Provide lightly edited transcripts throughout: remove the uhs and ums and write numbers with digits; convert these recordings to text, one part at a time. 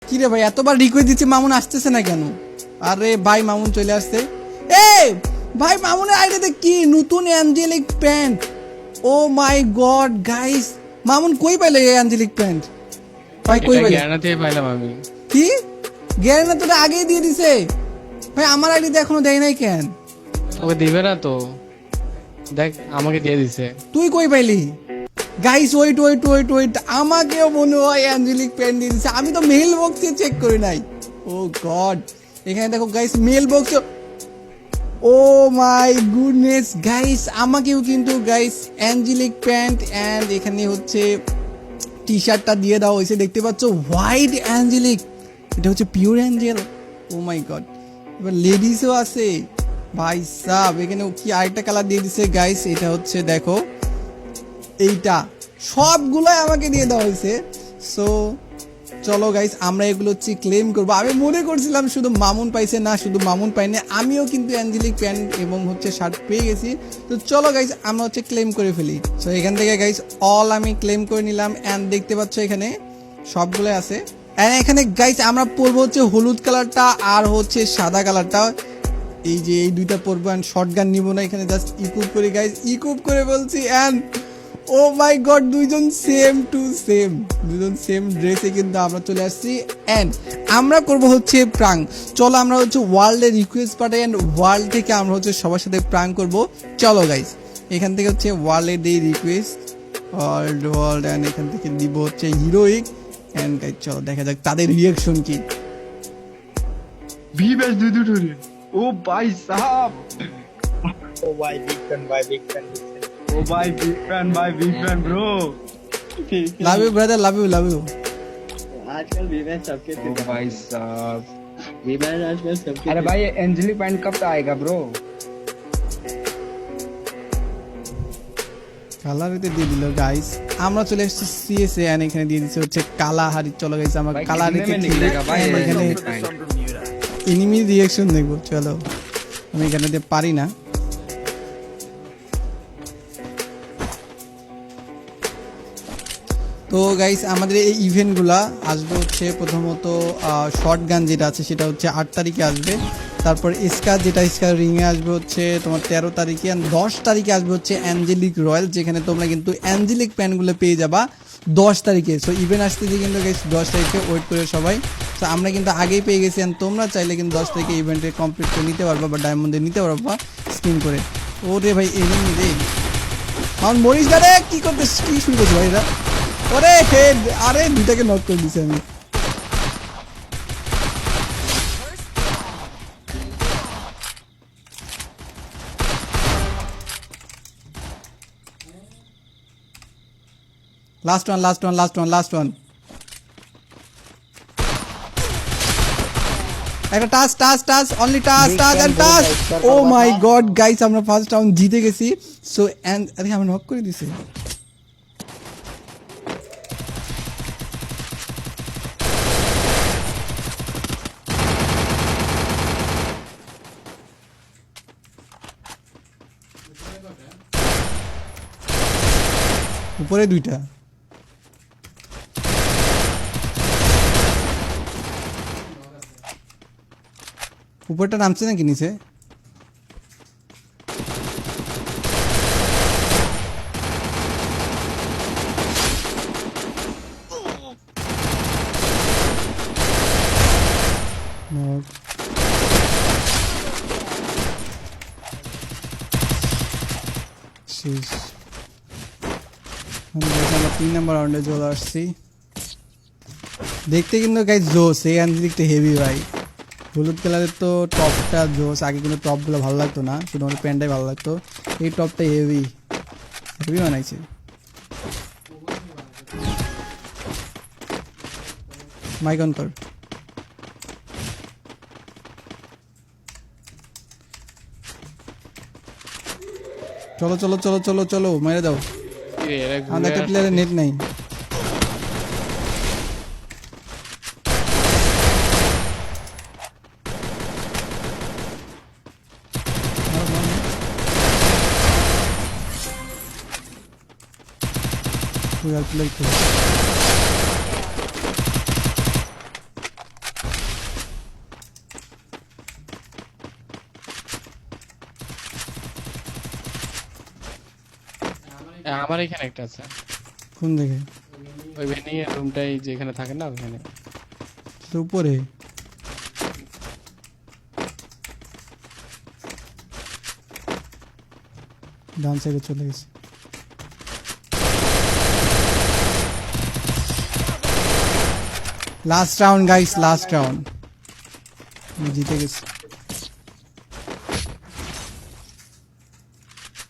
কি রে ভাই এতবার রিকোয়েস্ট দিচ্ছি মামুন আসতেছে না কেন? আরে ভাই মামুন চলে আসছে। এই ভাই মামুনের আইডিতে কি নতুন অ্যাঞ্জেলিক pant? O my God guys, Mamun কই পাইলে এই অ্যাঞ্জেলিক প্যান্ট? ভাই কই পাইলে? গ্যারানা থেকে পাইলাম আমি। কি গ্যারেনা তোরা আগেই দিয়ে দিছে? ভাই আমার আইডিতে এখনো দেয় নাই কেন? ওকে দিবে না তো, দেখ আমাকে দিয়ে দিছে। তুই কই পাইলি? Guys wait wait wait wait, আমাকেও মনে হয় অ্যাঞ্জেলিক প্যান্ট দিয়ে দিছে। আমি তো মেল বক্সে চেক করি নাই। ও গড, এখানে দেখো guys mail box. Oh my goodness guys, আমাকেও কিন্তু গাইস অ্যাঞ্জেলিক প্যান্ট অ্যান্ড এখানে হচ্ছে টি শার্টটা দিয়ে দেওয়া হয়েছে। দেখতে পাচ্ছ হোয়াইট অ্যাঞ্জেলিক, এটা হচ্ছে pure Angel. O my god, এবার লেডিসও আছে ভাই সাব। এখানে কি আরেকটা কালার দিয়ে দিছে গাইস, এটা হচ্ছে দেখো এইটা, সবগুলাই আমাকে দিয়ে দেওয়া হয়েছে। সো চলো গাইস আমরা এগুলো হচ্ছে ক্লেম করবো। আমি মনে করছিলাম শুধু মামুন পাইছে, না শুধু মামুন পাইনি, আমিও কিন্তু অ্যাঞ্জেলিক প্যান্ট এবং হচ্ছে শার্ট পেয়ে গেছি। তো চলো গাইস আমরা হচ্ছে ক্লেম করে ফেলি। সো এখান থেকে গাইস অল আমি ক্লেম করে নিলাম অ্যান্ড দেখতে পাচ্ছ এখানে সবগুলো আছে। অ্যান্ড এখানে গাইস আমরা পরবো হচ্ছে হলুদ কালারটা আর হচ্ছে সাদা কালারটা। এই যে এই দুইটা পরবো অ্যান্ড শর্ট গান নিবো না, এখানে জাস্ট ইকুইপ করি গাইস, ইকুইপ করে বলছি। অ্যান্ড ও মাই গড, দুইজন সেম টু সেম, দুজন সেম ড্রেসে কিন্তু আমরা চলে আসছি। অ্যান্ড আমরা করব হচ্ছে প্রাং। চলো আমরা হচ্ছে ওয়ার্ল্ডের রিকোয়েস্ট পাঠাই অ্যান্ড ওয়ার্ল্ড থেকে আমরা হচ্ছে সবার সাথে প্রাং করব। চলো গাইস এখান থেকে হচ্ছে ওয়ার্ল্ডের এই রিকোয়েস্ট ওয়ার্ল্ড অ্যান্ড এখান থেকে দিব হচ্ছে হিরোইক। অ্যান্ড গাইস চলো দেখা যাক তাদের রিয়াকশন কি। भी बेच दू दू ओ भाई साहब, ओ भाई बिग फैन भाई बिग फैन ओ भाई big fan bro. Love you brother, love you love you. आजकल वीवैन सबके ओ भाई साहब, वीवैन आजकल सबके अरे भाई ये एंजेलिक पैंट कब तक आएगा ब्रो? কালারিতে দিয়ে দিল গাইস। আমরা চলে এসেছি সিএসএ এন্ড এখানে দিয়ে দিচ্ছে হচ্ছে কালাহারি। চলো গাইস আমরা भाई কালারিতে कितने में निकलेगा भाई ये এখানে एंजेलिक पैंट? এনিমি রিঅ্যাকশন দেখবো। চলো আমি এখানে দিয়ে পারি না। তো গাইস আমাদের এই ইভেন্টগুলা আসবে হচ্ছে প্রথমত শর্ট গান যেটা আছে সেটা হচ্ছে 8 তারিখে আসবে। তারপর স্কার যেটা স্কার রিংয়ে আসবে হচ্ছে তোমার 13 তারিখে। আর 10 তারিখে আসবে হচ্ছে অ্যাঞ্জেলিক রয়্যাল, যেখানে তোমরা কিন্তু অ্যাঞ্জেলিক প্যান্টগুলো পেয়ে যাবা 10 তারিখে। সো ইভেন্ট আসতেছে কিন্তু গাইস 10 তারিখে, ওয়েট করে সবাই। তো আমরা কিন্তু আগেই পেয়ে গেছি আর তোমরা চাইলে কিন্তু 10 তারিখে ইভেন্টে কমপ্লিট করে নিতে পারবা বা ডায়মন্ডে নিতে পারবা স্কিন করে। ও রে ভাই এনিমি রে, আমার মরিস দাঁড়ে কি করতে কি শুরু করছো ভাই এরা? ওরে হেড, আরে দুটাকে নক করে দিছি আমি। Last one last one last one last one. একটা touch touch touch, only touch touch and touch. Oh my God guys আমরা ফার্স্ট রাউন্ড জিতে গেছি। সো এন্ড আরে আমরা নক করে দিছি। উপরে দুইটা, উপরটা নামছে নাকি নিচে? শেষ। আমরা 3 নাম্বার রাউন্ডে চলে আসছি। দেখতে কিন্তু গাইস জোস, এই অ্যাঞ্জেলিকটা হেভি ভাই। হলুদ কালারের তো টপটা জোস, আগে কিন্তু টপগুলো ভালো লাগতো না, শুধুমাত্র প্যান্টটাই ভালো লাগতো। এই টপটা হেভি হেভি বানাইছে। মাইক অন কর। চলো চলো চলো চলো চলো মেরে দাও। আমাদের একটা প্লেয়ারের নেট নাই। আমার এখানে একটা আছে কোন দিকে? ওই ভেনিং এর রুমটাই যেখানে থাকে না ওখানে তো উপরে ডান সাইডে চলে গেছে। Last round guys, last round, জিতে গেছি।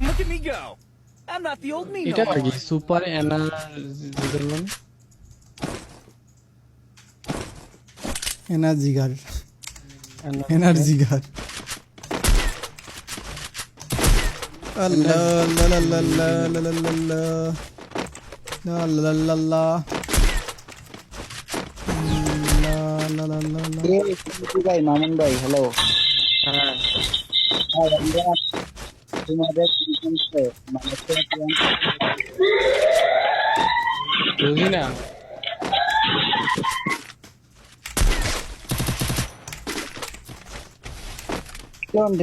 Look at me go. I'm not the old me no এটা more. কি সুপার এনার্জি এনার্জিগার, এনার্জিগার। আল্লাহ লা লা লা লা লা লা লা লা লা লা লা লা লা লা লা লা। ভাই মামুন ভাই হ্যালো হ্যাঁ তোমাদের বুঝি না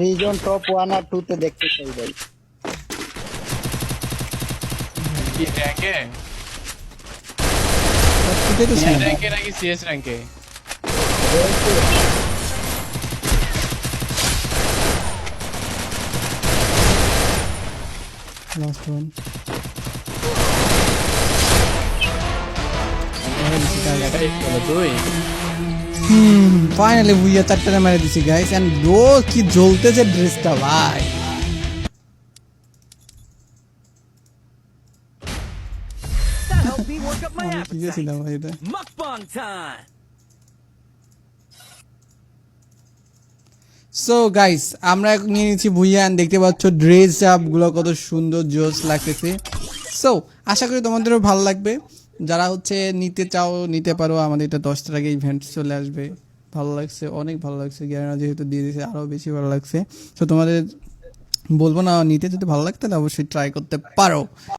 রিজন টপ 1 আর 2 তে দেখতে চাই ভাই কি র্যাঙ্কে এটাই তো ছিল। র্যাঙ্কে নাকি সিএস র্যাঙ্কে লাস্ট ওয়ান। দুই ফাইনালি বুইয়া চারটা মেরে দিছি গাইস। এন্ড ব্রো কি জ্বলতেছে ড্রেসটা ভাই। That helped me work up my আমি কি গেছিলাম appetite. ভাই এটা। Mukbang time. সো গাইস আমরা এখন নিয়ে নিচ্ছি ভুইয়া। and দেখতে পাচ্ছ ড্রেস আপ গুলো কত সুন্দর জোস লাগতেছে। সো আশা করি তোমাদেরও ভালো লাগবে। যারা হচ্ছে নিতে চাও নিতে পারো, আমাদের এটা 10টার আগে ইভেন্ট চলে আসবে। ভালো লাগছে, অনেক ভালো লাগছে। গ্যারেনা যেহেতু দিয়ে দিয়েছে আরও বেশি ভালো লাগছে। সো তোমাদের বলবো না, নিতে যদি ভালো লাগতো তাহলে অবশ্যই ট্রাই করতে পারো।